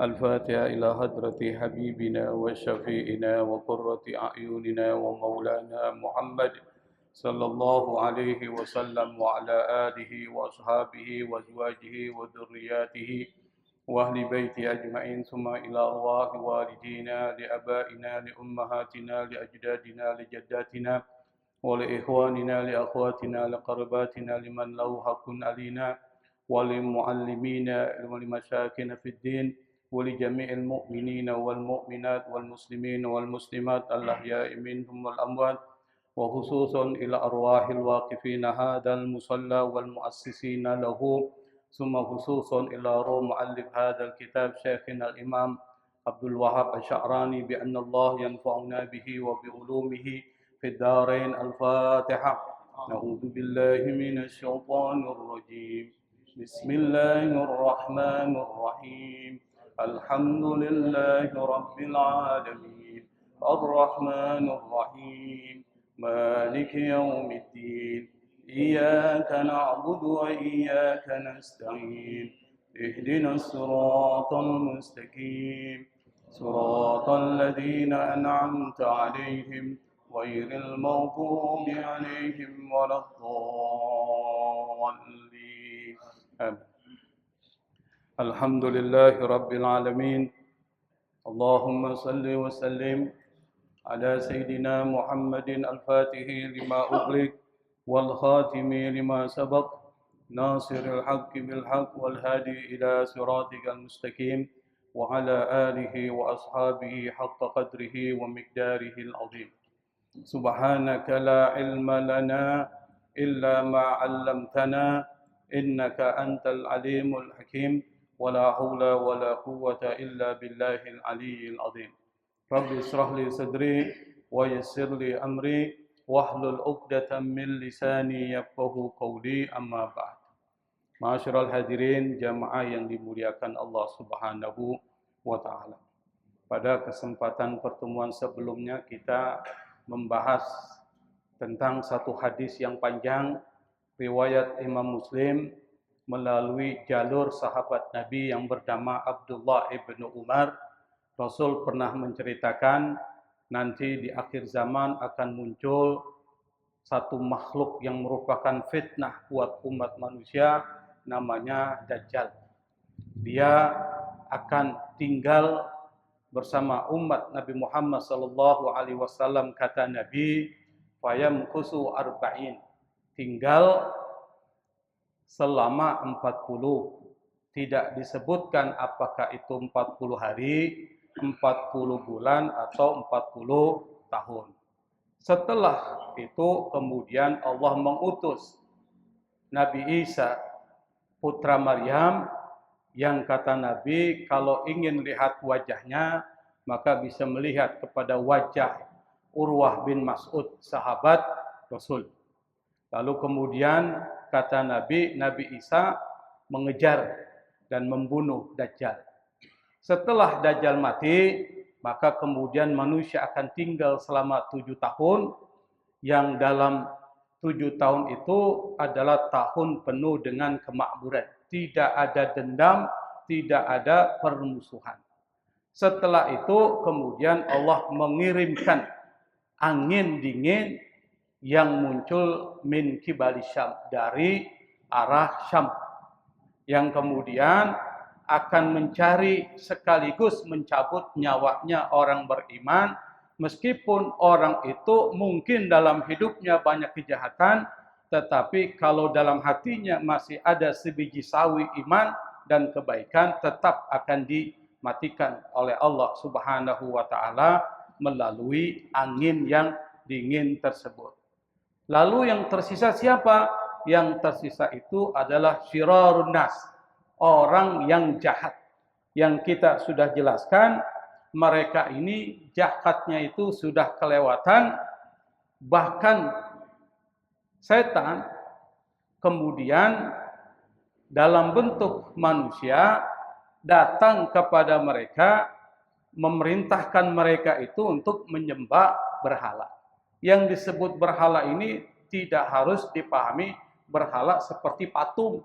الفاتحة إلى حضرة حبيبنا وشفيئنا وقرة أعيننا ومولانا محمد صلى الله عليه وسلم وعلى آله وأصحابه وأزواجه وذرياته وأهل بيته أجمعين ثم إلى أرواح والدينا لآبائنا لأمهاتنا لأجدادنا لجداتنا ولإخواننا لأخواتنا لقرباتنا لمن له حق علينا وللمعلمين ولمشايخنا في الدين ولجميع المؤمنين والمؤمنات والمسلمين والمسلمات الأحياء منهم والأموات وخصوصا إلى أرواح الواقفين هذا المصلى والمؤسسين له ثم خصوصا إلى روح مؤلف هذا الكتاب شيخنا الإمام عبد الوهاب الشعراني بأن الله ينفعنا به وبعلومه في الدارين. الفاتحة. نعوذ بالله من الشيطان الرجيم. بسم الله الرحمن الرحيم. الحمد لله رب العالمين الرحمن الرحيم مالك يوم الدين إياك نعبد وإياك نستعين اهدنا الصراط المستقيم صراط الذين أنعمت عليهم غير المغضوب عليهم ولا الضالين. الحمد لله رب العالمين. اللهم صل وسلم على سيدنا محمد الفاتح لما أغلق والخاتم لما سبق ناصر الحق بالحق والهادي إلى صراطك المستقيم وعلى آله وأصحابه حق قدره ومقداره العظيم. سبحانك لا علم لنا إلا ما علمتنا إنك أنت العليم الحكيم ولا حول ولا قوة إلا بالله العلي العظيم. رب اشرح لي صدري ويسر لي أمري واحلل عقدة من لساني يفقهوا قولي. أما بعد. Ma'asyiral hadirin jamaah yang dimuliakan Allah Subhanahu wa taala. Pada kesempatan pertemuan sebelumnya kita membahas tentang satu hadis yang panjang riwayat Imam Muslim melalui jalur sahabat Nabi yang bernama Abdullah ibn Umar. Rasul pernah menceritakan nanti di akhir zaman akan muncul satu makhluk yang merupakan fitnah buat umat manusia, namanya Dajjal. Dia akan tinggal bersama umat Nabi Muhammad sallallahu alaihi wasallam, kata Nabi, fayamkusu arba'in, tinggal selama 40. Tidak disebutkan apakah itu 40 hari, 40 bulan atau 40 tahun. Setelah itu kemudian Allah mengutus Nabi Isa putra Maryam, yang kata Nabi kalau ingin lihat wajahnya maka bisa melihat kepada wajah Urwah bin Mas'ud, sahabat Rasul. Lalu kemudian kata Nabi, Nabi Isa mengejar dan membunuh Dajjal. Setelah Dajjal mati, maka kemudian manusia akan tinggal selama 7 tahun, yang dalam 7 tahun itu adalah tahun penuh dengan kemakmuran. Tidak ada dendam, tidak ada permusuhan. Setelah itu kemudian Allah mengirimkan angin dingin yang muncul min kibali Syam, dari arah Syam, yang kemudian akan mencari sekaligus mencabut nyawanya orang beriman, meskipun orang itu mungkin dalam hidupnya banyak kejahatan, tetapi kalau dalam hatinya masih ada sebiji sawi iman dan kebaikan, tetap akan dimatikan oleh Allah Subhanahu wa taala melalui angin yang dingin tersebut. Lalu yang tersisa siapa? Yang tersisa itu adalah syirarun nas, orang yang jahat. Yang kita sudah jelaskan, mereka ini jahatnya itu sudah kelewatan. Bahkan setan kemudian dalam bentuk manusia datang kepada mereka, memerintahkan mereka itu untuk menyembah berhala. Yang disebut berhala ini tidak harus dipahami berhala seperti patung.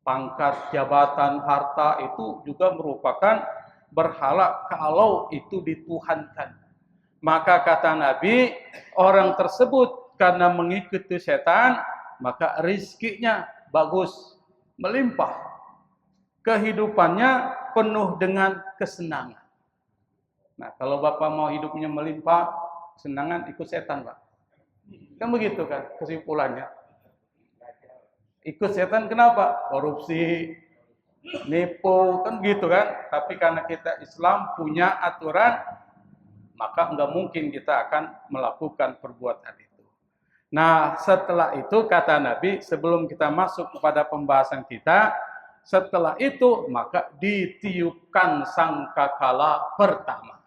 pangkat, jabatan, harta itu juga merupakan berhala kalau itu dituhankan. Maka kata Nabi, orang tersebut karena mengikuti setan, maka rizkinya bagus, melimpah. Kehidupannya penuh dengan kesenangan. Nah, kalau Bapak mau hidupnya melimpah, kesenangan ikut setan, Pak. Kan begitu kan kesimpulannya. Ikut setan kenapa? Korupsi, nipu, kan gitu kan. Tapi karena kita Islam punya aturan, maka enggak mungkin kita akan melakukan perbuatan itu. Nah, setelah itu kata Nabi, sebelum kita masuk kepada pembahasan kita, setelah itu maka ditiupkan sangkakala pertama.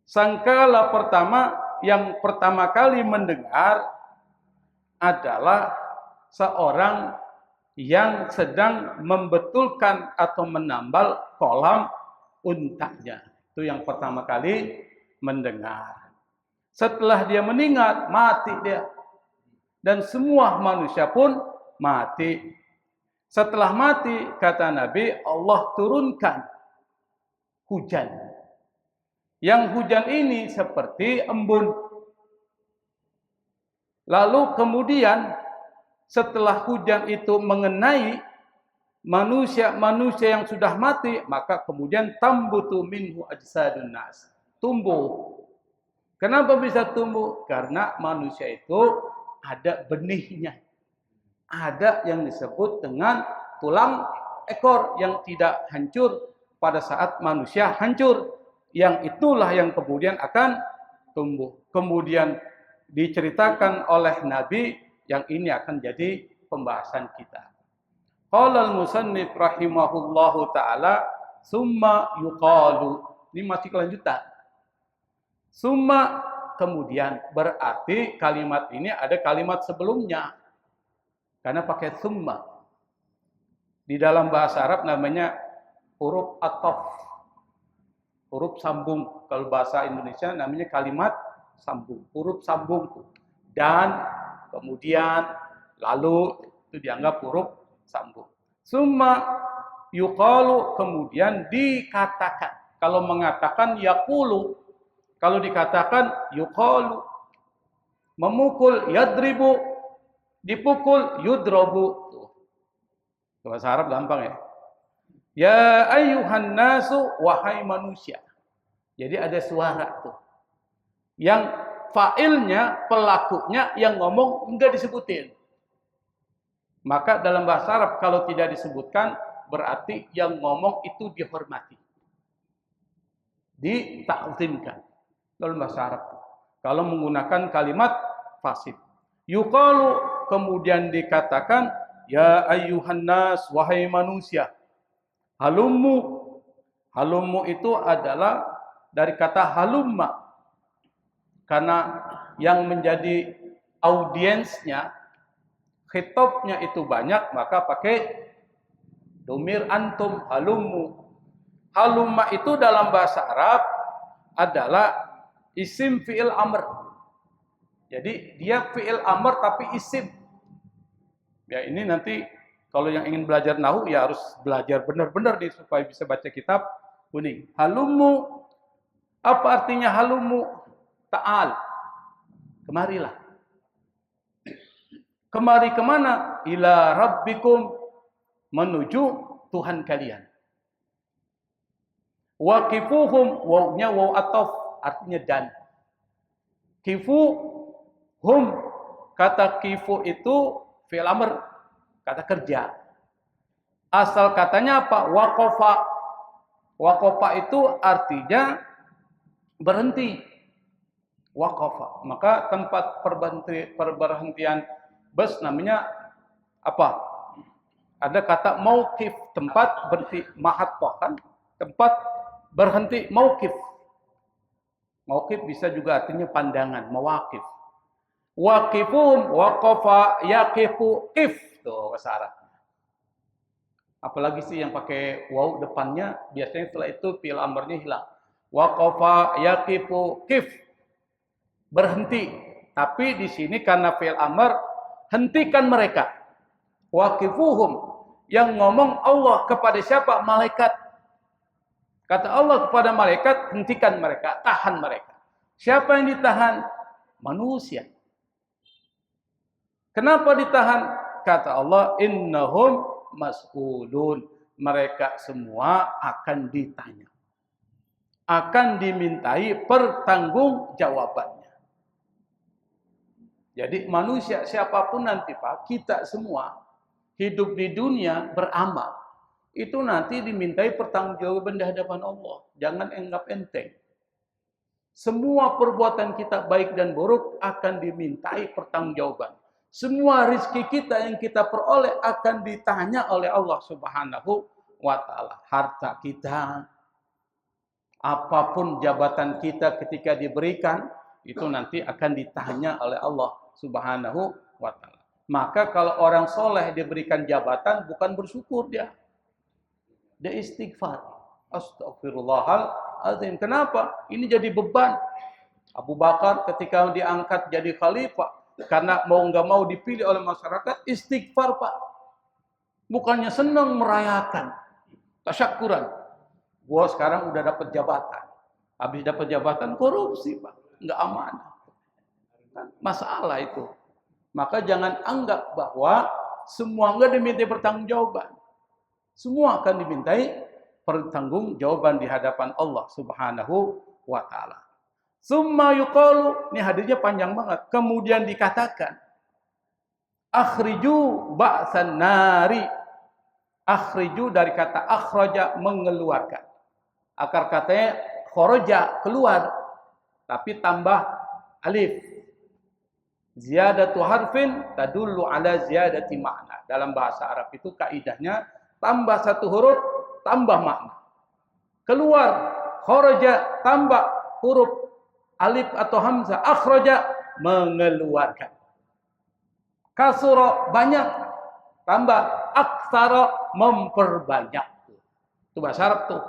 Sangkakala pertama yang pertama kali mendengar adalah seorang yang sedang membetulkan atau menambal kolam untanya. Itu yang pertama kali mendengar. Setelah dia meninggal, mati dia. Dan semua manusia pun mati. Setelah mati, kata Nabi, Allah turunkan hujan. Yang hujan ini seperti embun. Lalu kemudian setelah hujan itu mengenai manusia-manusia yang sudah mati, maka kemudian tambutu minhu ajsadun nas. Tumbuh. Kenapa bisa tumbuh? Karena manusia itu ada benihnya. Ada yang disebut dengan tulang ekor yang tidak hancur pada saat manusia hancur. Yang itulah yang kemudian akan tumbuh. Kemudian diceritakan oleh Nabi yang ini akan jadi pembahasan kita. Qala al-musannif rahimahullahu taala, summa yuqalu. Ini masih kelanjutan. Summa kemudian berarti kalimat ini ada kalimat sebelumnya. Karena pakai summa. Di dalam bahasa Arab namanya huruf ataf. Huruf sambung. Kalau bahasa Indonesia namanya kalimat sambung. Huruf sambung. Dan kemudian lalu itu dianggap huruf sambung. Summa yuqalu kemudian dikatakan. Kalau mengatakan yaqulu, kalau dikatakan yuqalu, memukul yadribu, dipukul yudrabu. Bahasa Arab gampang ya. Ya ayyuhan nasu, wahai manusia. Jadi ada suara tuh. Yang fa'ilnya, pelakunya yang ngomong enggak disebutin. Maka dalam bahasa Arab kalau tidak disebutkan berarti yang ngomong itu dihormati. Ditakzimkan. Dalam bahasa Arab. Kalau menggunakan kalimat fasid. Yuqalu kemudian dikatakan ya ayyuhan nas, wahai manusia. Halummu. Halummu itu adalah dari kata halumma. Karena yang menjadi audiensnya, khitabnya itu banyak, maka pakai domir antum, halummu. Halumma itu dalam bahasa Arab adalah isim fi'il amr. Jadi dia fi'il amr tapi isim. Ya ini nanti kalau yang ingin belajar nahwu ya harus belajar benar-benar nih supaya bisa baca kitab kuning. Halummu. Apa artinya halummu? Ta'al. Kemarilah. Kemari kemana? Ila rabbikum. Menuju Tuhan kalian. Waqifuhum. Wawnya waw ataf. Artinya dan. Kifuhum. Kata kifu itu fi'il amr. Kata kerja. Asal katanya apa? Waqafa. Waqafa itu artinya berhenti. Waqafa. Maka tempat perberhentian bus namanya apa? Ada kata mauqif, tempat berhenti, mahattah kan? Tempat berhenti mauqif. Mauqif bisa juga artinya pandangan, mawaqif. Waqifum, waqafa, yaqifu, qif. Tuh bahasa Arab. Apalagi sih yang pakai waw depannya, biasanya setelah itu fi'il amrnya hilang. Waqafa, yaqifu, qif. Berhenti. Tapi di sini karena fi'il amr, hentikan mereka. Waqifuhum. Yang ngomong Allah kepada siapa? Malaikat. Kata Allah kepada malaikat, hentikan mereka, tahan mereka. Siapa yang ditahan? Manusia. Kenapa ditahan? Kata Allah, innahum mas'ulun. Mereka semua akan ditanya. Akan dimintai pertanggungjawabannya. Jadi manusia siapapun nanti Pak, kita semua hidup di dunia beramal, itu nanti dimintai pertanggungjawaban di hadapan Allah. Jangan anggap enteng. Semua perbuatan kita baik dan buruk akan dimintai pertanggungjawaban. Semua rezeki kita yang kita peroleh akan ditanya oleh Allah Subhanahu wa taala. Harta kita, apapun jabatan kita ketika diberikan, itu nanti akan ditanya oleh Allah Subhanahu wa taala. Maka kalau orang soleh diberikan jabatan, bukan bersyukur dia. Dia istighfar. Astagfirullahaladzim. Kenapa? Ini jadi beban. Abu Bakar ketika diangkat jadi khalifah, karena mau nggak mau dipilih oleh masyarakat, istighfar Pak. Bukannya senang merayakan. Tasyakuran. Gua sekarang udah dapat jabatan. Habis dapat jabatan, korupsi Pak. Nggak amanah. Masalah itu. Maka jangan anggap bahwa semua enggak dimintai pertanggungjawaban. Semua akan dimintai pertanggungjawaban di hadapan Allah Subhanahu wa taala. Summa yuqalu, ini hadisnya panjang banget. Kemudian dikatakan, akhriju ba'san nari. Akhriju dari kata akhraja, mengeluarkan. Akar katanya kharaja, keluar. Tapi tambah alif. Ziyadatu harfin tadullu ala ziyadati makna. Dalam bahasa Arab itu kaidahnya tambah satu huruf tambah makna. Keluar, kharaja tambah huruf alif atau hamzah, akhraja mengeluarkan. Kasura banyak tambah aktsara memperbanyak. Itu bahasa Arab tuh.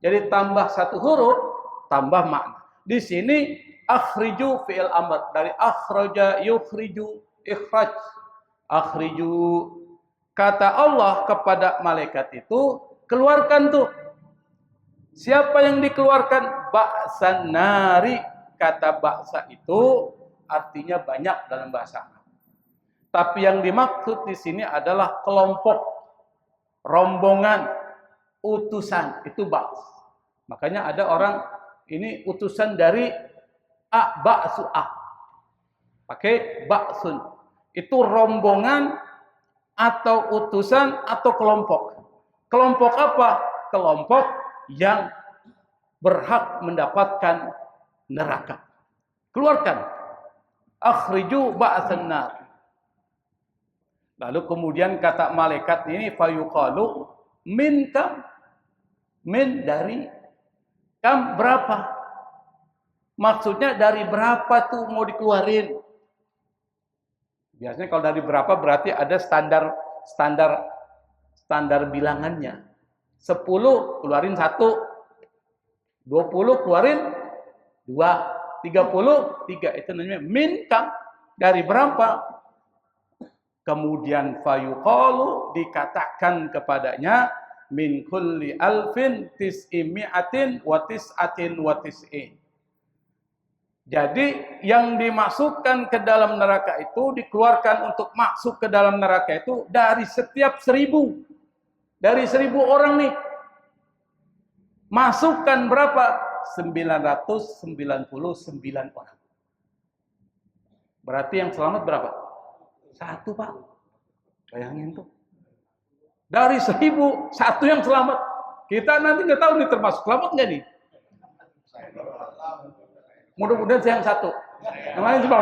Jadi tambah satu huruf tambah makna. Di sini akhriju fi'il amr, dari akhraja yukhriju, ikhraj, akhriju. Kata Allah kepada malaikat itu, keluarkan tuh. Siapa yang dikeluarkan? Ba'san nari. Kata ba'sa itu artinya banyak dalam bahasa Arab. Tapi yang dimaksud di sini adalah kelompok, rombongan, utusan. Itu ba's. Makanya ada orang ini utusan dari A, ba'su A. Pakai ba'sun. Itu rombongan atau utusan atau kelompok. Kelompok apa? Kelompok yang berhak mendapatkan neraka. Keluarkan. Akhriju ba'san nar. Lalu kemudian kata malaikat ini fayuqalu min kam? Min dari kam berapa? Maksudnya dari berapa tuh mau dikeluarin? Biasanya kalau dari berapa berarti ada standar bilangannya. 10 keluarin 1, 20 keluarin 2, 30 3. Itu namanya min kam, dari berapa? Kemudian fayuqalu, dikatakan kepadanya min kulli alfin tis'imi'atin wa tis'atin wa tis'in. Jadi yang dimasukkan ke dalam neraka itu, dikeluarkan untuk masuk ke dalam neraka itu dari setiap 1000. Dari 1000 orang nih. Masukkan berapa? 999 orang. Berarti yang selamat berapa? 1 Pak. Bayangin tuh. Dari 1000, 1 yang selamat. Kita nanti nggak tahu nih termasuk selamat nggak nih? Mudah-mudahan saya yang 1. Yang lain cuma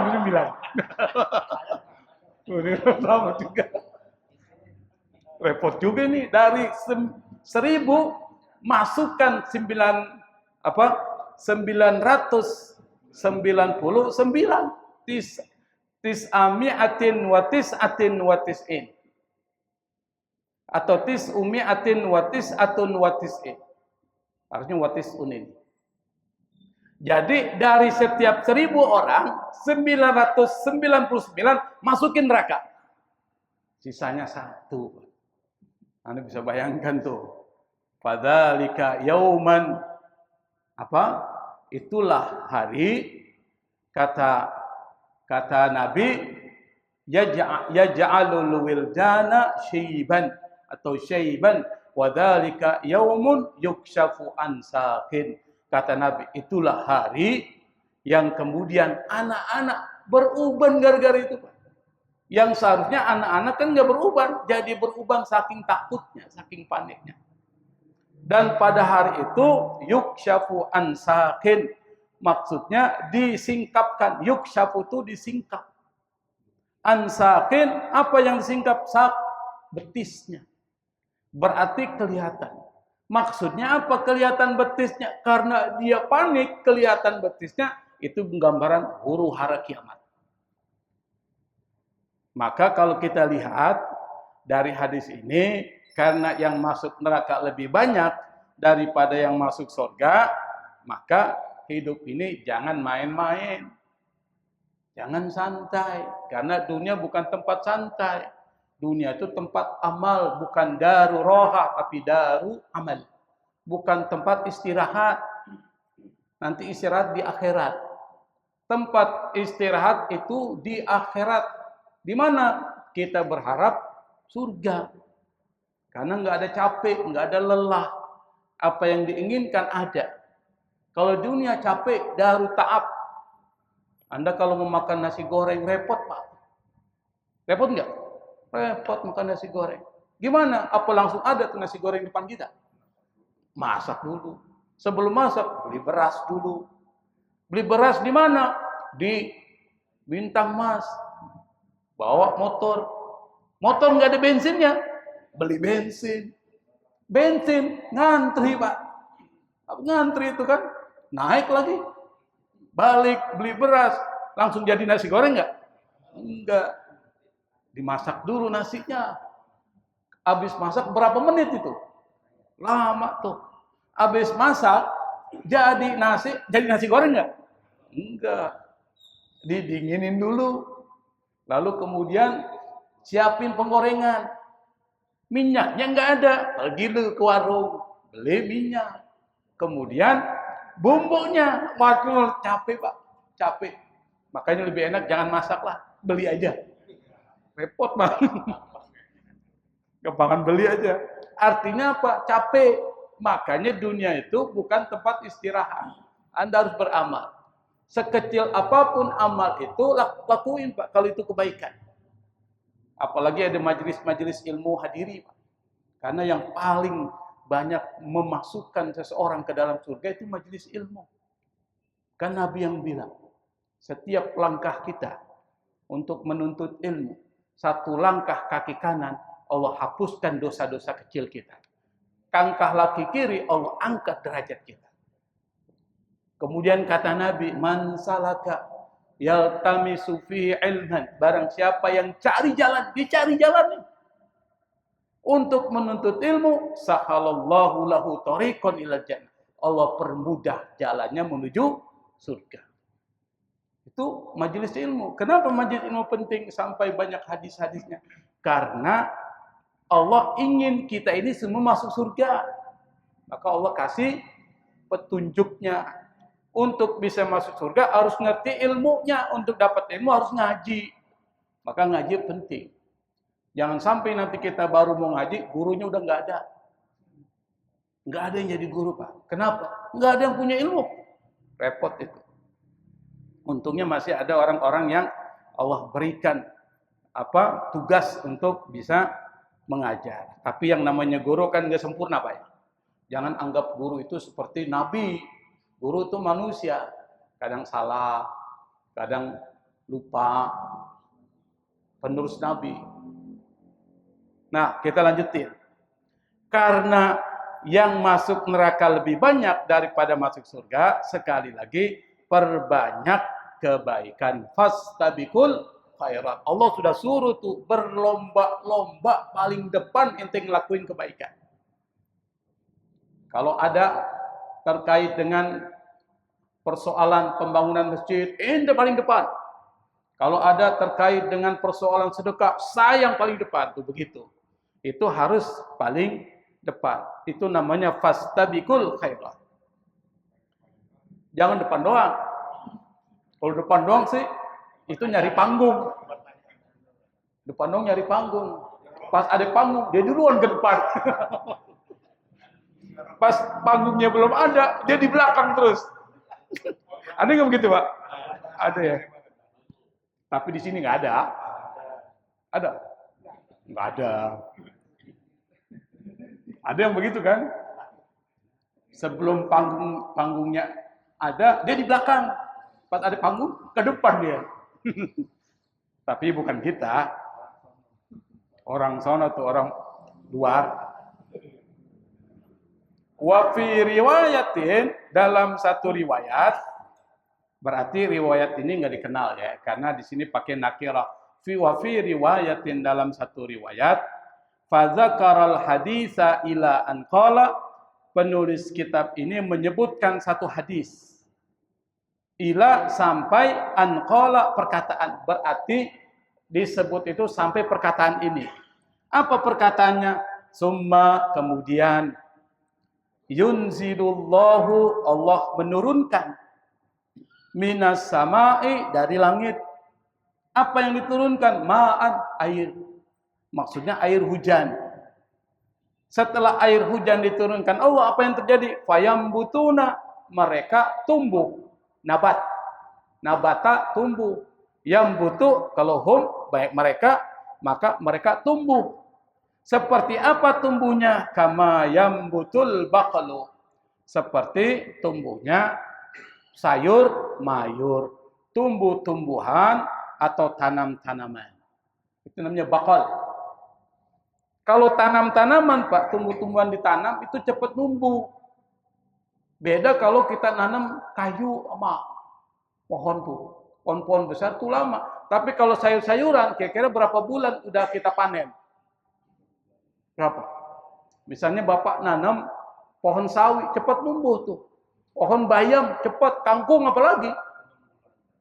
9. Selamat juga. Repot juga nih. Dari 1000 masukkan 999 tis'ami'atin wa tis'atin wa tis'in. Atau tis'umi'atin wa tis'atun wa tis'in. Harusnya wa tis'un ini. Jadi dari setiap 1000 orang, 999 masukin neraka. sisanya satu. Anda bisa bayangkan tuh. Fadzalika yauman apa? Itulah hari kata Nabi yaj'alul wildana syaiban atau syaiban wa dzalika yaumun yukshafu an saqin. Kata Nabi, itulah hari yang kemudian anak-anak beruban gara-gara itu, Pak. Yang seharusnya anak-anak kan nggak beruban, jadi beruban saking takutnya, saking paniknya. Dan pada hari itu yukshafu an saqin, maksudnya disingkapkan. Yukshafu itu disingkap. An saqin, apa yang disingkap? Sak, betisnya. Berarti kelihatan. Maksudnya apa kelihatan betisnya? Karena dia panik, kelihatan betisnya, itu penggambaran huru hara kiamat. Maka kalau kita lihat dari hadis ini, karena yang masuk neraka lebih banyak daripada yang masuk surga, maka hidup ini jangan main-main. Jangan santai, karena dunia bukan tempat santai. Dunia itu tempat amal, bukan daru roha, tapi daru amal. Bukan tempat istirahat. Nanti istirahat di akhirat. Tempat istirahat itu di akhirat. Di mana kita berharap surga. Karena nggak ada capek, nggak ada lelah. Apa yang diinginkan ada. Kalau dunia capek, daru ta'ab. Anda kalau mau makan nasi goreng repot, Pak. Repot nggak? Repot makan nasi goreng. Gimana? Apa langsung ada tuh nasi goreng depan kita? Masak dulu. Sebelum masak, beli beras dulu. Beli beras di mana? Di Bintang Mas. Bawa motor. Motor nggak ada bensinnya. Beli bensin. Bensin, ngantri, Pak. Ngantri itu kan. Naik lagi. Balik, beli beras. Langsung jadi nasi goreng nggak? Enggak. Dimasak dulu nasinya. Habis masak berapa menit itu? Lama tuh. Habis masak, jadi nasi goreng nggak? Enggak. Didinginin dulu. Lalu kemudian siapin penggorengan. Minyaknya nggak ada. Pergi dulu ke warung. Beli minyak. Kemudian bumbunya. Waduh, capek, Pak. Capek. Makanya lebih enak jangan masak lah. Beli aja. Repot, Pak. Gampang beli aja. Artinya apa? Capek. Makanya dunia itu bukan tempat istirahat. Anda harus beramal. Sekecil apapun amal itu, lakuin, Pak, kalau itu kebaikan. Apalagi ada majelis-majelis ilmu hadiri, Pak. Karena yang paling banyak memasukkan seseorang ke dalam surga itu majelis ilmu. Kan Nabi yang bilang, setiap langkah kita untuk menuntut ilmu, satu langkah kaki kanan, Allah hapuskan dosa-dosa kecil kita. Langkah kaki kiri, Allah angkat derajat kita. Kemudian kata Nabi, man salaka yaltamisu fihi ilman, barang siapa yang cari jalan, dicari jalan untuk menuntut ilmu, sahalallahu lahu tariqan ilal jannah. Allah permudah jalannya menuju surga. Itu majelis ilmu. Kenapa majelis ilmu penting sampai banyak hadis-hadisnya? Karena Allah ingin kita ini semua masuk surga. Maka Allah kasih petunjuknya. Untuk bisa masuk surga harus ngerti ilmunya. Untuk dapat ilmu harus ngaji. Maka ngaji penting. Jangan sampai nanti kita baru mau ngaji, gurunya udah nggak ada. Nggak ada yang jadi guru, Pak. Kenapa? Nggak ada yang punya ilmu. Repot itu. Untungnya masih ada orang-orang yang Allah berikan tugas untuk bisa mengajar. Tapi yang namanya guru kan nggak sempurna, Pak. Jangan anggap guru itu seperti nabi. Guru itu manusia, kadang salah, kadang lupa, penerus Nabi. Nah, kita lanjutin. Karena yang masuk neraka lebih banyak daripada masuk surga, sekali lagi, perbanyak kebaikan. Fastabiqul khairat. Allah sudah suruh tuh berlomba-lomba paling depan ente ngelakuin kebaikan. Kalau ada terkait dengan persoalan pembangunan masjid, ente paling depan. Kalau ada terkait dengan persoalan sedekah, saya yang paling depan tuh begitu. Itu harus paling depan. Itu namanya fastabiqul khairat. Jangan depan doang. Kalau depan doang sih itu nyari panggung. Depan doang nyari panggung. Pas ada panggung, dia duluan ke depan. Pas panggungnya belum ada, dia di belakang terus. Ada nggak begitu, Pak? Ada ya. Tapi di sini nggak ada. Ada? Nggak ada. Ada yang begitu kan? Sebelum panggungnya ada, dia di belakang. Pas ada panggung, ke depan dia. Tapi bukan kita. Orang sana tuh, orang luar. Wa fi riwayatin, dalam satu riwayat, berarti riwayat ini nggak dikenal ya, karena di sini pakai nakirah. Wa fi riwayatin, dalam satu riwayat, fa dzakaral haditsa ila an qala, penulis kitab ini menyebutkan satu hadis. Ila, sampai, an qala, perkataan. Berarti disebut itu sampai perkataan ini. Apa perkataannya? Summa, kemudian, yunzilullahu, Allah menurunkan, minas sama'i, dari langit. Apa yang diturunkan? Ma'an, air. Maksudnya air hujan. Setelah air hujan diturunkan Allah, apa yang terjadi? Fayambutuna, mereka tumbuh. Nabat. Nabata, tumbuh. Yambutu, kalau hum, baik mereka, maka mereka tumbuh. Seperti apa tumbuhnya? Kama yambutul baqlu, seperti tumbuhnya sayur mayur, tumbuh-tumbuhan atau tanam-tanaman. Itu namanya baqal. Kalau tanam-tanaman, Pak, tumbuh-tumbuhan ditanam itu cepat tumbuh. Beda kalau kita nanam kayu sama pohon tuh. Pohon-pohon besar tuh lama. Tapi kalau sayur-sayuran, kira-kira berapa bulan udah kita panen? Berapa? Misalnya Bapak nanam pohon sawi, cepat tumbuh tuh. Pohon bayam, cepat. Kangkung apalagi.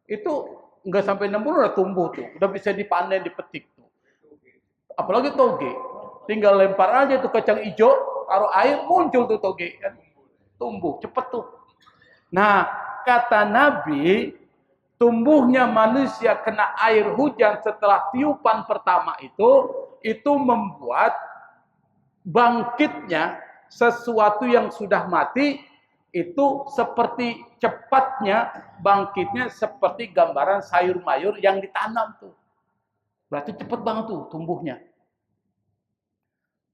Itu nggak sampai 6 bulan udah tumbuh tuh. Udah bisa dipanen, dipetik tuh. Apalagi toge. Tinggal lempar aja tuh kacang hijau, taruh air, muncul tuh toge. Tumbuh, cepat tuh. Nah, kata Nabi, tumbuhnya manusia kena air hujan setelah tiupan pertama itu membuat bangkitnya sesuatu yang sudah mati, itu seperti cepatnya bangkitnya seperti gambaran sayur mayur yang ditanam tuh. Berarti cepat banget tuh tumbuhnya.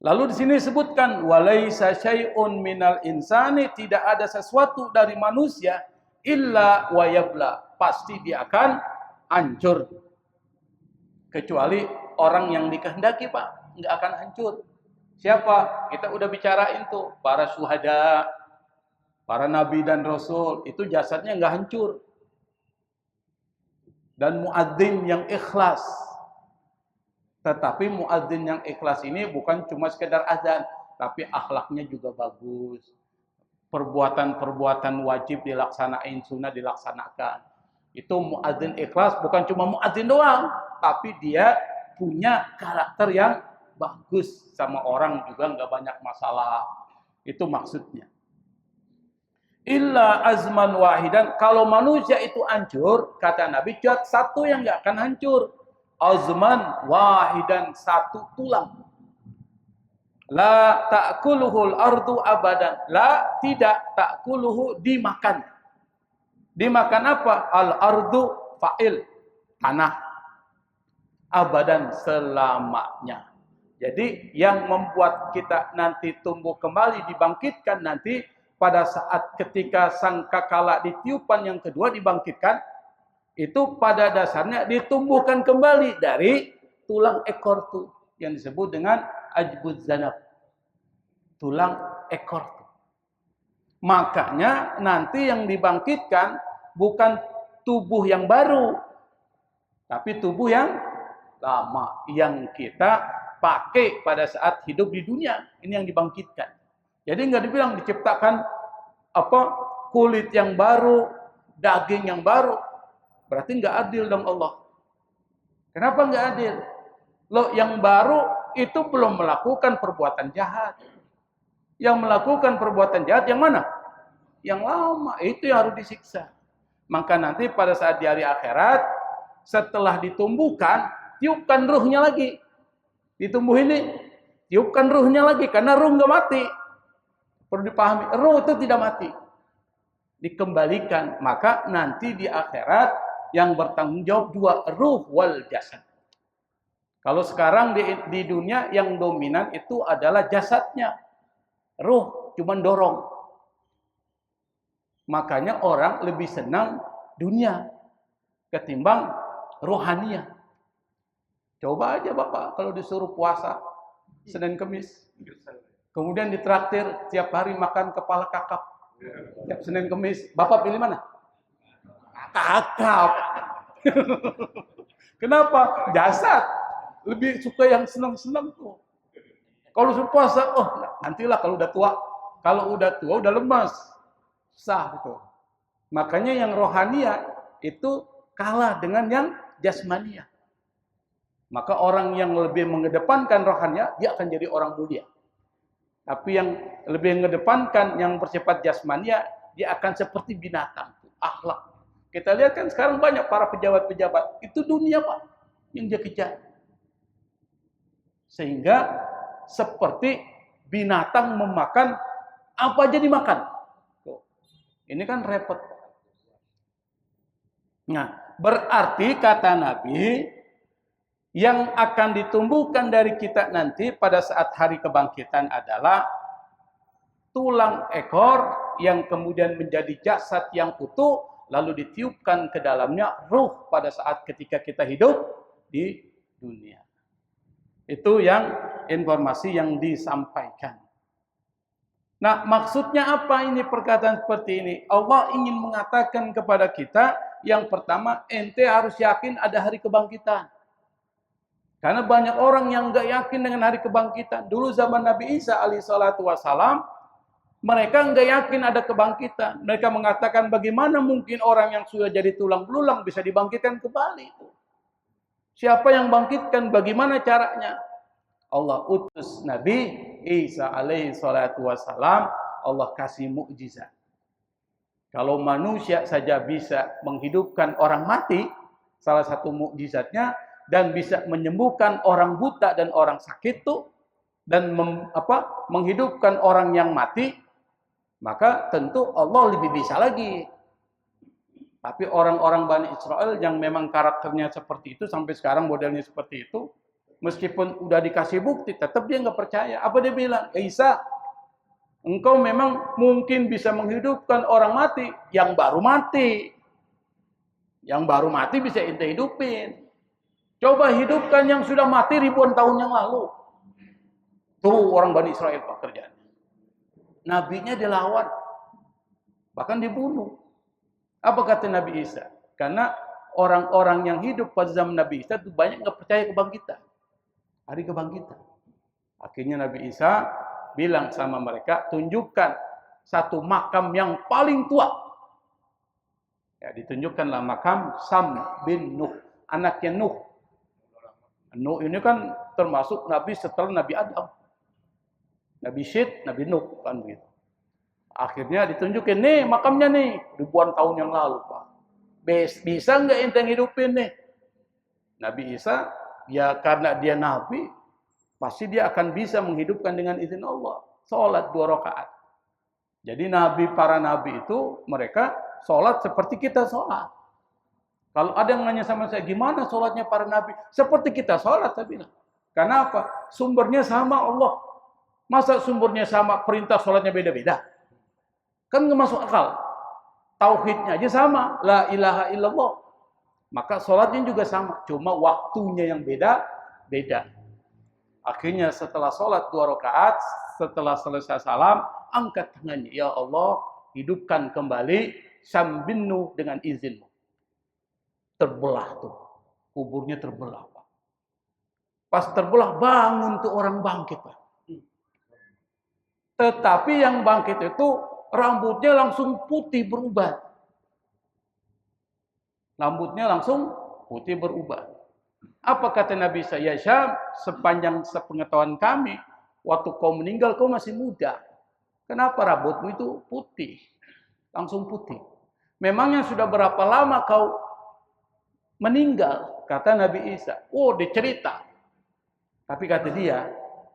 Lalu di sini disebutkan walaisa syai'un minal insani, tidak ada sesuatu dari manusia illa wa yabla, pasti dia akan hancur. Kecuali orang yang dikehendaki, Pak, enggak akan hancur. Siapa? Kita udah bicarain tuh, para syuhada, para nabi dan rasul, itu jasadnya enggak hancur. Dan muadzin yang ikhlas. Tetapi muadzin yang ikhlas ini bukan cuma sekedar azan, tapi akhlaknya juga bagus. Perbuatan-perbuatan wajib dilaksanain, sunnah dilaksanakan. Itu muadzin ikhlas, bukan cuma muadzin doang, tapi dia punya karakter yang bagus, sama orang juga nggak banyak masalah. Itu maksudnya. Illa azman wahidan, kalau manusia itu hancur, kata Nabi, satu yang nggak akan hancur. Azman wahidan, satu tulang. La ta'kuluhul ardu abadan. La, tidak, ta'kuluhu, dimakan. Dimakan apa? Al ardu fa'il, tanah. Abadan, selamanya. Jadi yang membuat kita nanti tumbuh kembali, dibangkitkan nanti pada saat ketika sangkakala ditiupan yang kedua dibangkitkan, itu pada dasarnya ditumbuhkan kembali dari tulang ekor tuh yang disebut dengan ajbud zanab, tulang ekor tuh. Makanya nanti yang dibangkitkan bukan tubuh yang baru, tapi tubuh yang lama yang kita pakai pada saat hidup di dunia. Ini yang dibangkitkan. Jadi nggak dibilang diciptakan apa kulit yang baru, daging yang baru. Berarti nggak adil dong Allah. Kenapa nggak adil? Loh, yang baru itu belum melakukan perbuatan jahat. Yang melakukan perbuatan jahat yang mana? Yang lama, itu yang harus disiksa. Maka nanti pada saat di hari akhirat, setelah ditumbuhkan, tiupkan ruhnya lagi. Ditumbuh ini, tiupkan ruhnya lagi, karena ruh nggak mati. Perlu dipahami, ruh itu tidak mati. Dikembalikan, maka nanti di akhirat yang bertanggung jawab dua, ruh wal jasad. Kalau sekarang di dunia yang dominan itu adalah jasadnya. Ruh cuma dorong. Makanya orang lebih senang dunia ketimbang rohaniah. Coba aja Bapak kalau disuruh puasa Senin Kemis. Kemudian ditraktir tiap hari makan kepala kakap. Tiap Senin Kemis. Bapak pilih mana? Kakap. Kenapa? Jasad. Lebih suka yang senang-senang tuh. Kalau suruh puasa, oh nantilah kalau udah tua. Kalau udah tua, udah lemas. Sah gitu. Makanya yang rohania itu kalah dengan yang jasmania. Maka orang yang lebih mengedepankan rohania, dia akan jadi orang mulia. Tapi yang lebih mengedepankan yang bersifat jasmania, dia akan seperti binatang. Akhlak. Kita lihat kan sekarang banyak para pejabat-pejabat. Itu dunia Pak, yang dia kejar. Sehingga seperti binatang memakan apa aja dimakan. Ini kan repot. Nah, berarti kata Nabi, yang akan ditumbuhkan dari kita nanti pada saat hari kebangkitan adalah tulang ekor yang kemudian menjadi jasad yang utuh, lalu ditiupkan ke dalamnya ruh pada saat ketika kita hidup di dunia. Itu yang informasi yang disampaikan. Nah, maksudnya apa ini perkataan seperti ini? Allah ingin mengatakan kepada kita, yang pertama, ente harus yakin ada hari kebangkitan. Karena banyak orang yang nggak yakin dengan hari kebangkitan. Dulu zaman Nabi Isa alaihissalatu wassalam, mereka nggak yakin ada kebangkitan. Mereka mengatakan bagaimana mungkin orang yang sudah jadi tulang belulang bisa dibangkitkan kembali. Siapa yang bangkitkan? Bagaimana caranya? Allah utus Nabi Isa alaihissalatu wassalam. Allah kasih mukjizat. Kalau manusia saja bisa menghidupkan orang mati, salah satu mukjizatnya, dan bisa menyembuhkan orang buta dan orang sakit tuh, dan menghidupkan orang yang mati, maka tentu Allah lebih bisa lagi. Tapi orang-orang Bani Israel yang memang karakternya seperti itu, sampai sekarang modelnya seperti itu, meskipun udah dikasih bukti, tetap dia nggak percaya. Apa dia bilang? Isa, engkau memang mungkin bisa menghidupkan orang mati yang baru mati. Yang baru mati bisa ente hidupin. Coba hidupkan yang sudah mati ribuan tahun yang lalu. Tuh orang Bani Israel Pak kerjaan. Nabinya dilawan. Bahkan dibunuh. Apa kata Nabi Isa? Karena orang-orang yang hidup pada zaman Nabi Isa itu banyak nggak percaya kebangkitan. Hari kebangkitan. Akhirnya Nabi Isa bilang sama mereka, tunjukkan satu makam yang paling tua. Ya, ditunjukkanlah makam Sam bin Nuh, anaknya Nuh. Nuh ini kan termasuk Nabi setelah Nabi Adam. Nabi Syed, Nabi Nuh, kan begitu. Akhirnya ditunjukin, nih makamnya nih, ribuan tahun yang lalu, Pak. Bisa nggak ente hidupin nih? Nabi Isa, ya karena dia Nabi, pasti dia akan bisa menghidupkan dengan izin Allah. Sholat 2 rakaat. Jadi para nabi itu, mereka sholat seperti kita sholat. Kalau ada yang nanya sama saya, gimana sholatnya para nabi? Seperti kita sholat, saya bilang. Karena apa? Sumbernya sama Allah. Masa sumbernya sama, perintah sholatnya beda-beda? Kan nggak masuk akal. Tauhidnya aja sama, la ilaha illallah. Maka sholatnya juga sama, cuma waktunya yang beda. Akhirnya setelah sholat 2 rakaat, setelah selesai salam, angkat tangannya, ya Allah, hidupkan kembali Sam bin Nuh dengan izinmu. Terbelah tuh, kuburnya terbelah, Pak. Pas terbelah, bangun tuh orang bangkit, Pak. Tetapi yang bangkit itu rambutnya langsung putih berubah. Rambutnya langsung putih berubah. Apa kata Nabi Isa? Ya Syam, sepanjang sepengetahuan kami, waktu kau meninggal kau masih muda. Kenapa rambutmu itu putih? Langsung putih. Memangnya sudah berapa lama kau meninggal? Kata Nabi Isa. Oh, dia cerita. Tapi kata dia,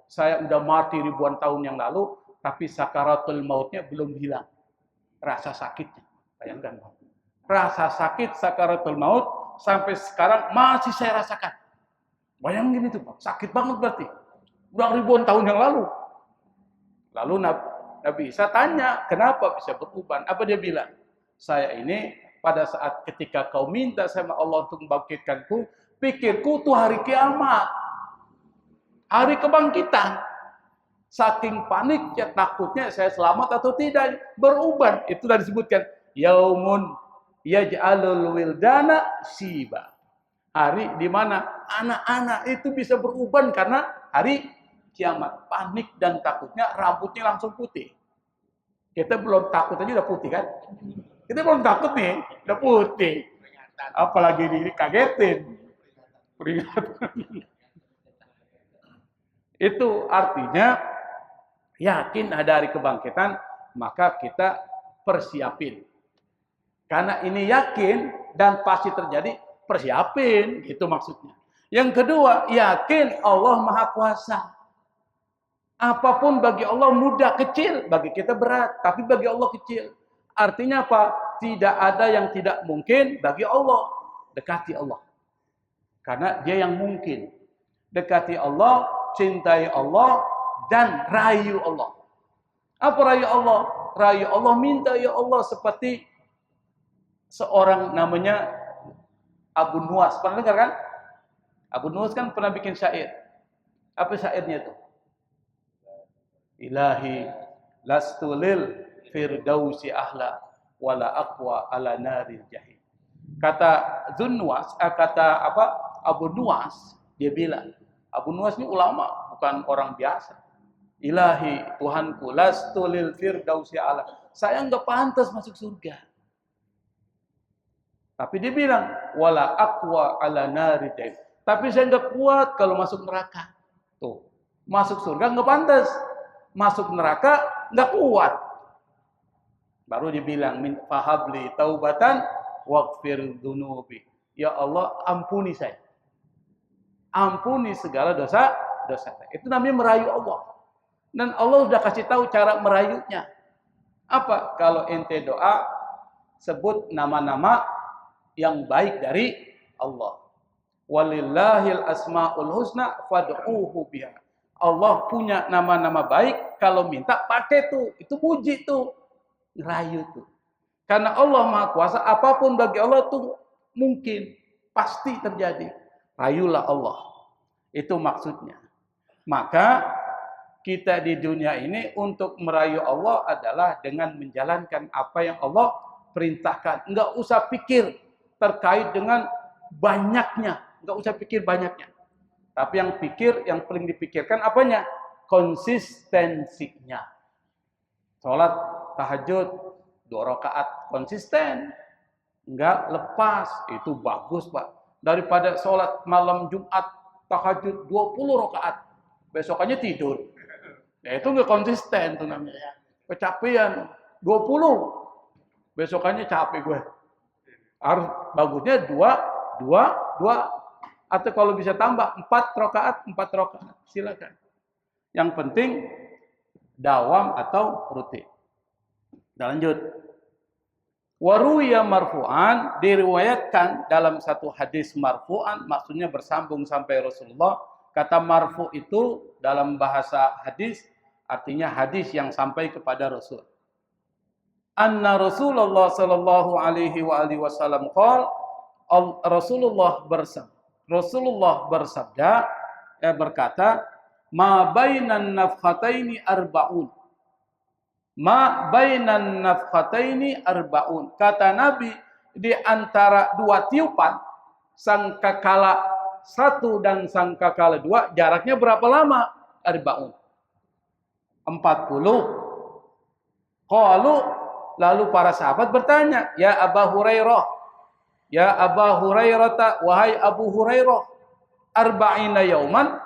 saya udah mati ribuan tahun yang lalu, tapi sakaratul mautnya belum hilang. Rasa sakitnya. Bayangkan. Rasa sakit sakaratul maut sampai sekarang masih saya rasakan. Bayangin itu, Pak. Sakit banget berarti. Udah ribuan tahun yang lalu. Lalu Nabi Isa tanya, kenapa bisa beruban? Apa dia bilang? Saya ini pada saat ketika kau minta sama Allah untuk membangkitkanku, pikirku tuh hari kiamat. Hari kebangkitan. Saking paniknya, takutnya saya selamat atau tidak. Beruban. Itu tadi disebutkan. Yaumun yaj'alul wildana shiba. Hari di mana anak-anak itu bisa beruban karena hari kiamat. Panik dan takutnya rambutnya langsung putih. Kita belum takut aja udah putih kan? Kita belum takut nih, udah putih. Apalagi dikagetin. Peringatan. Itu artinya yakin ada hari kebangkitan, maka kita persiapin. Karena ini yakin dan pasti terjadi, persiapin, gitu maksudnya. Yang kedua, yakin Allah Maha Kuasa. Apapun bagi Allah mudah, kecil, bagi kita berat, tapi bagi Allah kecil. Artinya apa? Tidak ada yang tidak mungkin bagi Allah. Dekati Allah. Karena dia yang mungkin. Dekati Allah, cintai Allah, dan rayu Allah. Apa rayu Allah? Rayu Allah, minta ya Allah seperti seorang namanya Abu Nuwas. Pernah dengar kan? Abu Nuwas kan pernah bikin syair. Apa syairnya itu? Ilahi lastu lil firdausi ahla wala aqwa ala naril jahim. Kata Abu Nuwas, dia bilang, Abu Nuwas ini ulama, bukan orang biasa. Ilahi, Tuhanku, lastu lil firdausi ahla. Saya enggak pantas masuk surga. Tapi dia bilang, wala aqwa ala naril jahim. Tapi saya enggak kuat kalau masuk neraka. Tuh, masuk surga enggak pantas. Masuk neraka enggak kuat. Baru dibilang min fahabli taubatan waghfir dzunubi. Ya Allah, ampuni saya. Ampuni segala dosa saya. Itu namanya merayu Allah. Dan Allah sudah kasih tahu cara merayunya. Apa? Kalau ente doa sebut nama-nama yang baik dari Allah. Walillahil asmaul husna fad'uuhu biha. Allah punya nama-nama baik, kalau minta pakai tuh. Itu puji tuh. Rayu tuh. Karena Allah Maha Kuasa, apapun bagi Allah tuh mungkin, pasti terjadi. Rayulah Allah. Itu maksudnya. Maka kita di dunia ini untuk merayu Allah adalah dengan menjalankan apa yang Allah perintahkan. Enggak usah pikir terkait dengan banyaknya. Enggak usah pikir banyaknya. Tapi yang paling dipikirkan apanya? Konsistensinya. Sholat tahajud 2 rakaat konsisten. Enggak lepas. Itu bagus, Pak. Daripada sholat malam Jumat tahajud 20 rakaat. Besokannya tidur. Ya itu enggak konsisten tuh namanya. Kecapean 20. Besokannya capek gue. Harus bagusnya 2 atau kalau bisa tambah 4 rakaat. Silakan. Yang penting dawam atau rutin. Kita lanjut. Waruya marfu'an, diriwayatkan dalam satu hadis marfu'an, maksudnya bersambung sampai Rasulullah. Kata marfu' itu dalam bahasa hadis artinya hadis yang sampai kepada Rasul. Anna Rasulullah sallallahu alaihi wasallam qala, Rasulullah bersabda, berkata, ma bainan nafkhataini arba'un. Ma bainan nafkhataini arba'un. Kata Nabi, di antara 2 tiupan, sangkakala 1 dan sangkakala 2, jaraknya berapa lama? Arba'un. 40. Qalu, lalu para sahabat bertanya, ya Aba Hurairah, ya Aba Hurairah, wahai Abu Hurairah, arba'ina yauman,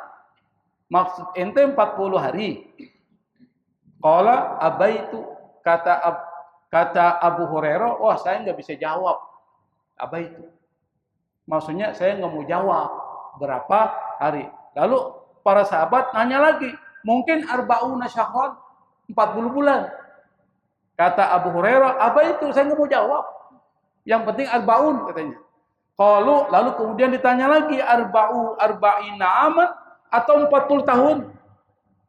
maksud ente 40 hari. Qala abaitu, kata Abu Hurairah, wah saya nggak bisa jawab. Abaitu. Maksudnya saya nggak mau jawab berapa hari. Lalu para sahabat nanya lagi, mungkin arba'una syahran, 40 bulan. Kata Abu Hurairah, abaitu, saya nggak mau jawab. Yang penting arba'un katanya. Lalu kemudian ditanya lagi, arba'ina aman atau 40 tahun?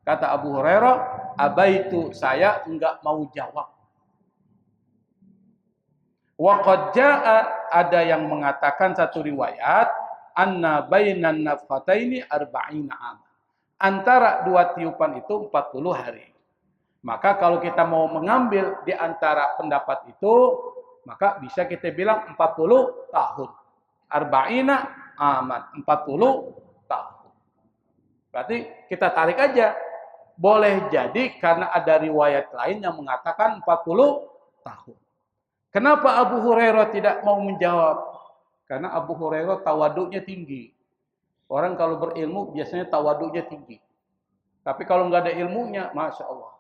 Kata Abu Hurairah, abaitu, saya enggak mau jawab. Wa qad jaa, ada yang mengatakan satu riwayat, anna bainan nafqataini arba'ina aman. Antara dua tiupan itu 40 hari. Maka kalau kita mau mengambil di antara pendapat itu, maka bisa kita bilang 40 tahun. Arba'ina aman, 40 tahun. Berarti kita tarik aja. Boleh jadi karena ada riwayat lain yang mengatakan 40 tahun. Kenapa Abu Hurairah tidak mau menjawab? Karena Abu Hurairah tawaduknya tinggi. Orang kalau berilmu biasanya tawaduknya tinggi. Tapi kalau nggak ada ilmunya, Masya Allah.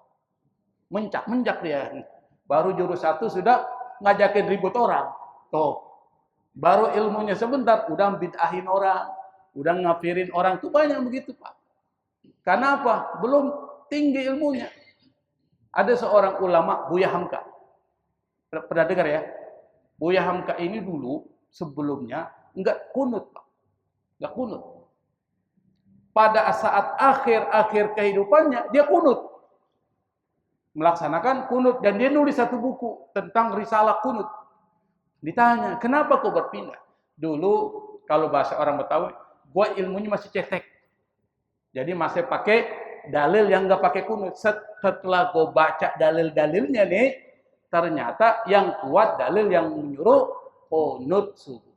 Mencak-mencak dia. Baru jurus 1 sudah ngajakin ribut orang. Tuh. Baru ilmunya sebentar, udah bid'ahin orang. Udah ngafirin orang. Itu banyak begitu, Pak. Karena apa? Belum tinggi ilmunya. Ada seorang ulama, Buya Hamka. Pernah dengar ya? Buya Hamka ini dulu, sebelumnya, enggak kunut, Pak. Enggak kunut. Pada saat akhir kehidupannya, dia kunut. Melaksanakan kunut. Dan dia nulis satu buku tentang risalah kunut. Ditanya, kenapa kau berpindah? Dulu, kalau bahasa orang Betawi, gua ilmunya masih cetek. Jadi masih pakai dalil yang nggak pakai kunut. Setelah gue baca dalil-dalilnya nih, ternyata yang kuat dalil yang menyuruh kunut subuh.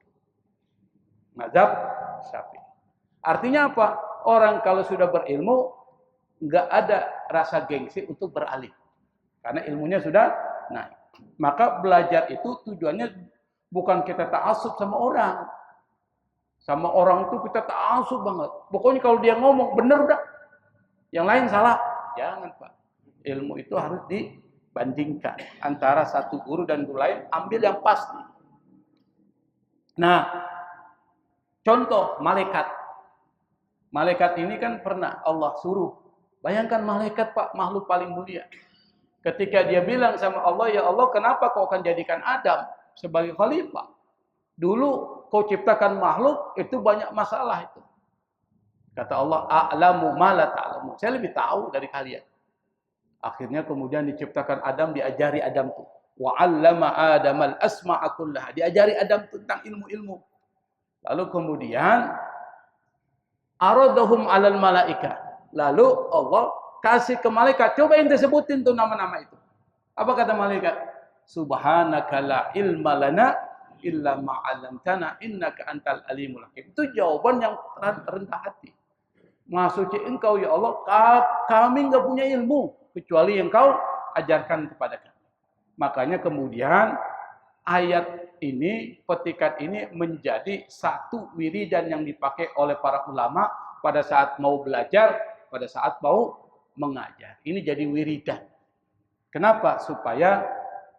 Mazhab Syafi'i. Artinya apa? Orang kalau sudah berilmu, nggak ada rasa gengsi untuk beralih. Karena ilmunya sudah naik. Maka belajar itu tujuannya bukan kita ta'assub sama orang. Sama orang itu kita ta'assub banget. Pokoknya kalau dia ngomong bener udah. Yang lain salah. Jangan, Pak. Ilmu itu harus dibandingkan antara satu guru dan guru lain, ambil yang pasti. Nah, contoh malaikat. Malaikat ini kan pernah Allah suruh. Bayangkan malaikat, Pak, makhluk paling mulia. Ketika dia bilang sama Allah, ya Allah, kenapa kau akan jadikan Adam sebagai khalifah? Dulu kau ciptakan makhluk, itu banyak masalah itu. Kata Allah, a'lamu ma la ta'lamu. Saya lebih tahu dari kalian. Akhirnya kemudian diciptakan Adam, diajari Adam itu. Wa 'allama Adamal asma'a kullaha. Diajari Adam tentang ilmu-ilmu. Lalu kemudian aradahum 'alal malaika. Lalu Allah kasih ke malaikat, coba ente sebutin tuh nama-nama itu. Apa kata malaikat? Subhanaka la ilma lana illa ma 'allamtana innaka antal alimul hakim. Itu jawaban yang rendah hati. Maha suci engkau ya Allah, kami enggak punya ilmu kecuali yang kau ajarkan kepada kami. Makanya kemudian ayat ini, petikan ini menjadi satu wiridan yang dipakai oleh para ulama pada saat mau belajar, pada saat mau mengajar. Ini jadi wiridan. Kenapa? Supaya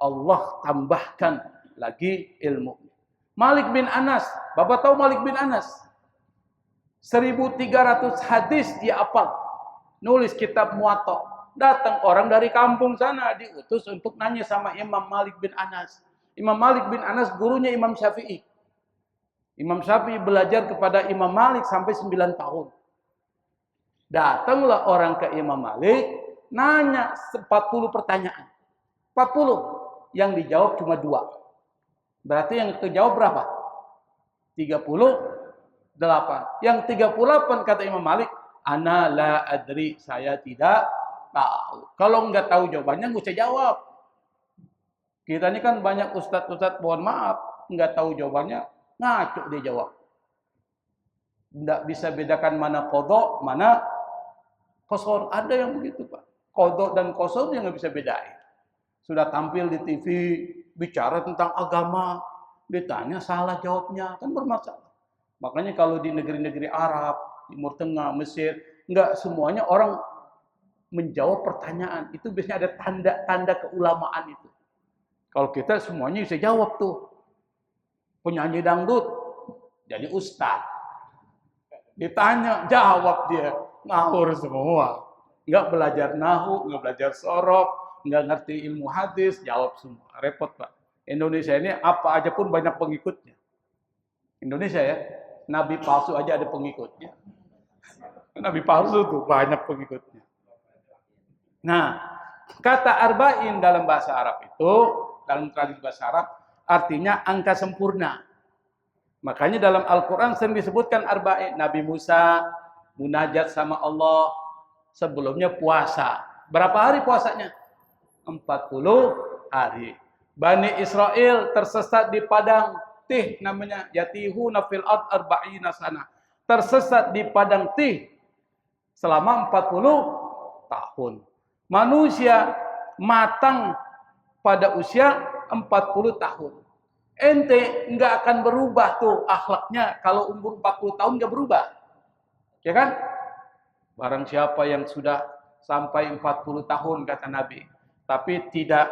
Allah tambahkan lagi ilmu. Malik bin Anas. Bapak tahu Malik bin Anas? 1.300 hadis dia hafal. Nulis kitab Muwatta. Datang orang dari kampung sana diutus untuk nanya sama Imam Malik bin Anas. Imam Malik bin Anas gurunya Imam Syafi'i. Imam Syafi'i belajar kepada Imam Malik sampai 9 tahun. Datanglah orang ke Imam Malik, nanya 40 pertanyaan. 40. Yang dijawab cuma 2. Berarti yang kejawab berapa? 38. Yang 38 kata Imam Malik, ana la adri, saya tidak tahu. Kalau enggak tahu jawabannya, enggak usah jawab. Kita ini kan banyak ustadz-ustadz, mohon maaf, enggak tahu jawabannya, ngaco dia jawab. Enggak bisa bedakan mana qadha, mana qasar. Ada yang begitu, Pak. Qadha dan qasar dia enggak bisa bedain. Sudah tampil di TV, bicara tentang agama, ditanya salah jawabnya, kan bermasalah. Makanya kalau di negeri-negeri Arab, Timur Tengah, Mesir, enggak semuanya orang menjawab pertanyaan. Itu biasanya ada tanda-tanda keulamaan itu. Kalau kita semuanya bisa jawab tuh. Penyanyi dangdut, jadi ustaz. Ditanya, jawab dia. Ngawur semua. Enggak belajar nahu, enggak belajar sorok, enggak ngerti ilmu hadis, jawab semua. Repot, Pak. Indonesia ini apa aja pun banyak pengikutnya. Indonesia ya, nabi palsu aja ada pengikutnya. Nabi palsu tuh banyak pengikutnya. Nah, kata arba'in dalam bahasa Arab itu, dalam tradisi bahasa Arab, artinya angka sempurna. Makanya dalam Al-Quran sering disebutkan arba'in. Nabi Musa munajat sama Allah, sebelumnya puasa. Berapa hari puasanya? 40 hari. Bani Israel tersesat di padang Tih namanya, yatihuna fil ard arba'ina sana. Tersesat di padang Tih selama 40 tahun. Manusia matang pada usia 40 tahun. Ente nggak akan berubah tuh akhlaknya kalau umur 40 tahun nggak berubah. Ya kan? Barang siapa yang sudah sampai 40 tahun kata Nabi, tapi tidak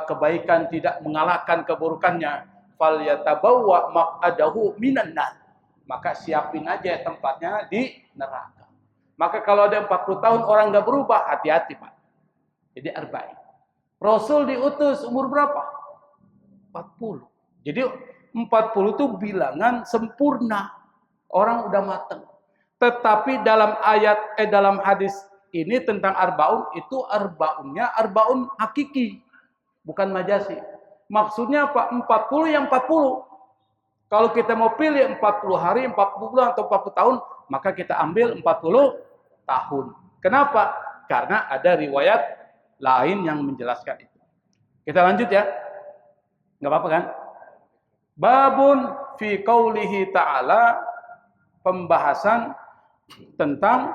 kebaikan tidak mengalahkan keburukannya, fal yatabawwa maq'adahu minan nar. Maka siapin aja tempatnya di neraka. Maka kalau ada 40 tahun orang nggak berubah, hati-hati Pak. Jadi arba'in. Rasul diutus umur berapa? 40. Jadi 40 itu bilangan sempurna. Orang udah matang. Tetapi dalam dalam hadis ini tentang arbaun itu arbaunnya arbaun hakiki, bukan majasi. Maksudnya apa? 40 yang 40. Kalau kita mau pilih 40 hari, 40 bulan atau 40 tahun, maka kita ambil 40 tahun. Kenapa? Karena ada riwayat lain yang menjelaskan itu. Kita lanjut ya. Nggak apa-apa kan? Babun fi qaulihi ta'ala, pembahasan tentang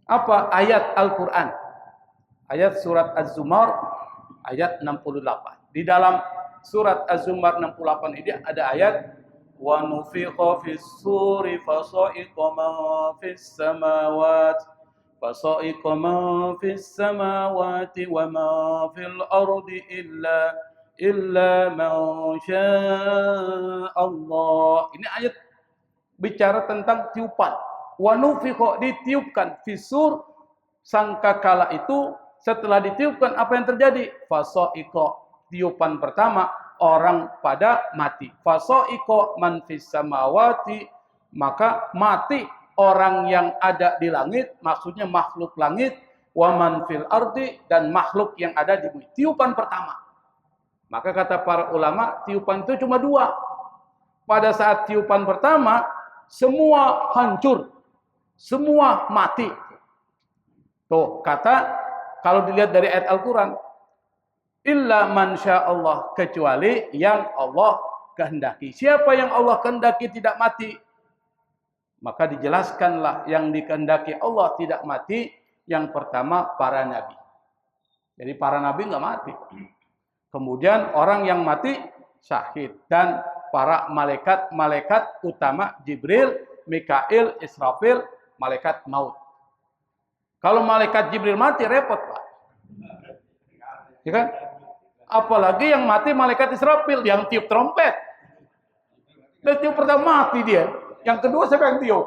apa? Ayat Al-Quran. Ayat surat Az-Zumar ayat 68. Di dalam surat Az-Zumar 68 ini ada ayat wa nufikha fis suri fasa'iqa man fis samawati fasa'iqa man fis samawati wa ma fil ardi illa man syaa Allah. Ini ayat bicara tentang tiupan. Wa nufikha, ditiupkan, fisur, sangkakala itu setelah ditiupkan apa yang terjadi? Fasa'iqa, tiupan pertama orang pada mati. Fasa'iqa man fis samawati, maka mati orang yang ada di langit, maksudnya makhluk langit, wa man fil ardi, dan makhluk yang ada di bumi. Tiupan pertama. Maka kata para ulama, tiupan itu cuma dua. Pada saat tiupan pertama, semua hancur, semua mati. Tuh, kata kalau dilihat dari ayat Al-Quran, illa man Allah, kecuali yang Allah kehendaki. Siapa yang Allah kehendaki tidak mati? Maka dijelaskanlah yang dikehendaki Allah tidak mati. Yang pertama para nabi. Jadi para nabi nggak mati. Kemudian orang yang mati syahid, dan para malaikat utama Jibril, Mikail, Israfil, malaikat maut. Kalau malaikat Jibril mati repot Pak. Ya kan? Apalagi yang mati malaikat Israfil yang tiup trompet. Dan tiup pertama mati dia. Yang kedua siapa yang tiup?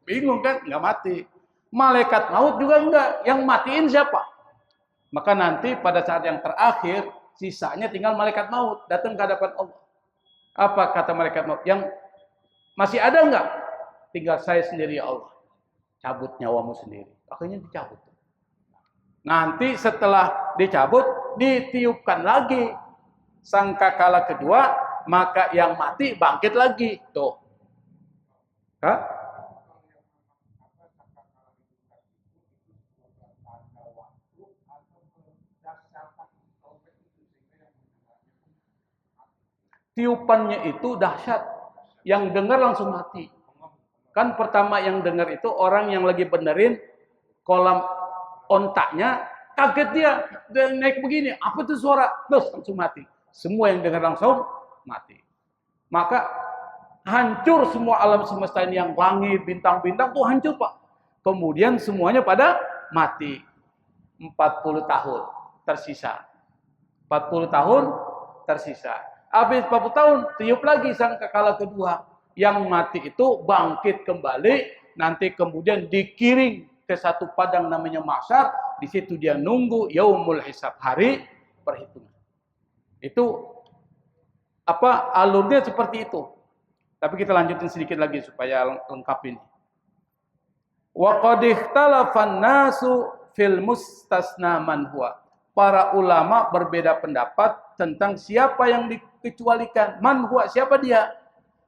Bingung kan? Nggak mati. Malaikat maut juga enggak. Yang matiin siapa? Maka nanti pada saat yang terakhir, sisanya tinggal malaikat maut datang ke hadapan Allah. Apa kata malaikat maut? Yang masih ada enggak? Tinggal saya sendiri ya Allah. Cabut nyawamu sendiri. Akhirnya dicabut. Nanti setelah dicabut, ditiupkan lagi sangkakala kedua, maka yang mati bangkit lagi. Tuh. Hah? Tiupannya itu dahsyat. Yang dengar langsung mati. Kan pertama yang dengar itu orang yang lagi benerin kolam ontaknya, kaget dia naik begini, apa itu suara? Terus langsung mati. Semua yang dengar langsung mati. Maka Hancur semua alam semesta ini, yang langit, bintang-bintang tuh hancur, Pak. Kemudian semuanya pada mati. 40 tahun tersisa. 40 tahun tersisa. Habis 40 tahun, tiup lagi sangkakala kedua. Yang mati itu bangkit kembali, nanti kemudian dikiring ke satu padang namanya mahsyar. Di situ dia nunggu yaumul hisab, hari perhitungan. Itu alurnya seperti itu. Tapi kita lanjutin sedikit lagi supaya lengkap ini. Wa qad ikhtalafan nasu fil mustasna man huwa. Para ulama berbeda pendapat tentang siapa yang dikecualikan. Man huwa, siapa dia?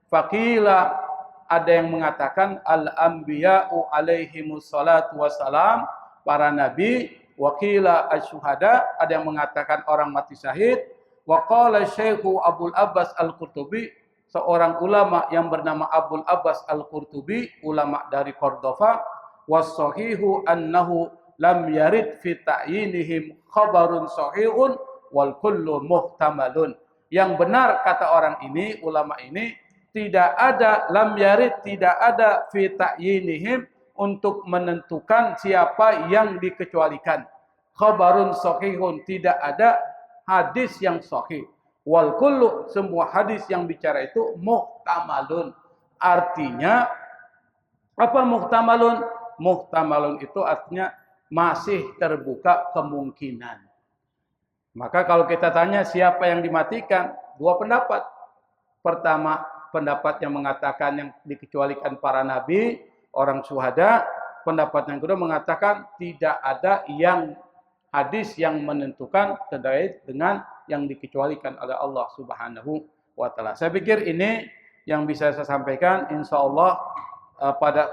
Faqila, ada yang mengatakan al-anbiya'u alaihimus salatu wassalam, para nabi. Waqila asy-syuhada, ada yang mengatakan orang mati syahid. Wa qala Syekhu Abul Abbas Al-Qurtubi, seorang ulama yang bernama Abul Abbas Al-Qurtubi, ulama dari Cordova, was-sahihu annahu lam yarid fi ta'yinihim khabarun sahihun wal kullu muhtamalun. Yang benar kata orang ini, ulama ini, tidak ada lam yarid, tidak ada fi ta'yinihim, untuk menentukan siapa yang dikecualikan. Khabarun sahihun, tidak ada hadis yang sahih. Wal kullu, semua hadis yang bicara itu muhtamalun. Artinya apa muhtamalun? Muhtamalun itu artinya masih terbuka kemungkinan. Maka kalau kita tanya siapa yang dimatikan, dua pendapat. Pertama, pendapat yang mengatakan yang dikecualikan para nabi, orang syuhada. Pendapat yang kedua mengatakan tidak ada yang hadis yang menentukan terkait dengan yang dikecualikan oleh Allah Subhanahu wa taala. Saya pikir ini yang bisa saya sampaikan, insyaallah pada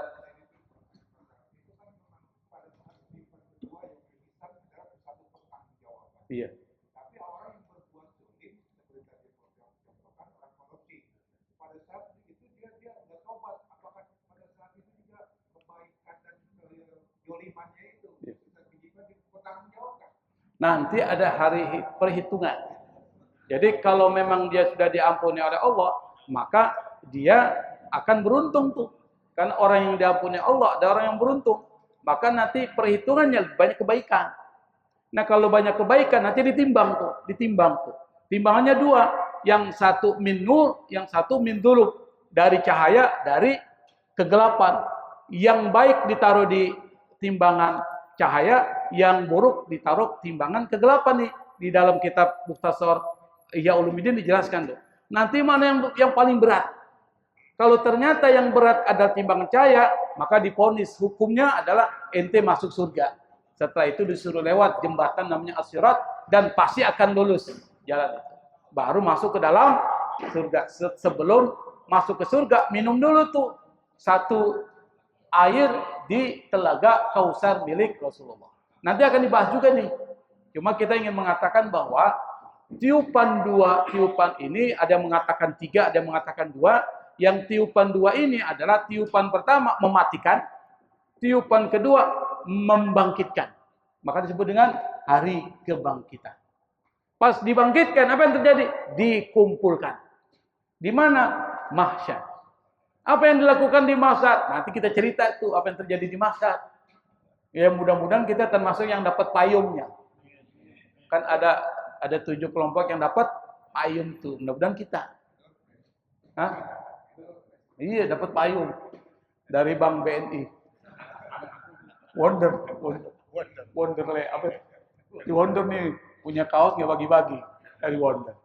iya. Tapi orang yang berbuat dolim seperti tadi contohkan orang korupsi, pada saat itu dia bertobat, apakah pada saat itu juga kebaikan dan dolimannya itu bisa dipertanggungjawabkan? Nanti ada hari perhitungan. Jadi kalau memang dia sudah diampuni oleh Allah, maka dia akan beruntung tuh. Karena orang yang diampuni Allah ada orang yang beruntung. Maka nanti perhitungannya banyak kebaikan. Nah kalau banyak kebaikan nanti ditimbang tuh. Timbangannya dua. Yang satu min nur, yang satu min dzulum. Dari cahaya, dari kegelapan. Yang baik ditaruh di timbangan cahaya, yang buruk ditaruh timbangan kegelapan nih. Di dalam kitab Mukhtasar Ihya Ulumuddin dijelaskan tuh. Nanti mana yang paling berat? Kalau ternyata yang berat adalah timbangan cahaya, maka divonis hukumnya adalah ente masuk surga. Setelah itu disuruh lewat jembatan namanya As-Sirat dan pasti akan lulus jalan itu. Baru masuk ke dalam surga. Sebelum masuk ke surga, minum dulu tuh satu air di telaga Kausar milik Rasulullah. Nanti akan dibahas juga nih. Cuma kita ingin mengatakan bahwa tiupan ini ada yang mengatakan 3, ada yang mengatakan 2. Yang tiupan 2 ini adalah tiupan pertama mematikan, tiupan kedua membangkitkan. Maka disebut dengan hari kebangkitan. Pas dibangkitkan, apa yang terjadi? Dikumpulkan. Di mana? Mahsyar. Apa yang dilakukan di mahsyar? Nanti kita cerita itu apa yang terjadi di mahsyar. Ya mudah-mudahan kita termasuk yang dapat payungnya. Kan ada 7 kelompok yang dapat payung tuh. Mudah-mudahan kita. Hah? Iya, dapat payung dari Bank BNI. Wonder apa? Di Wonder nih punya kaos nggak bagi-bagi dari Wonder.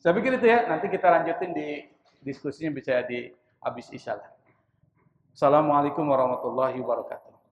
Saya pikir itu ya. Nanti kita lanjutin di diskusinya bisa di habis isya lah. Assalamualaikum warahmatullahi wabarakatuh.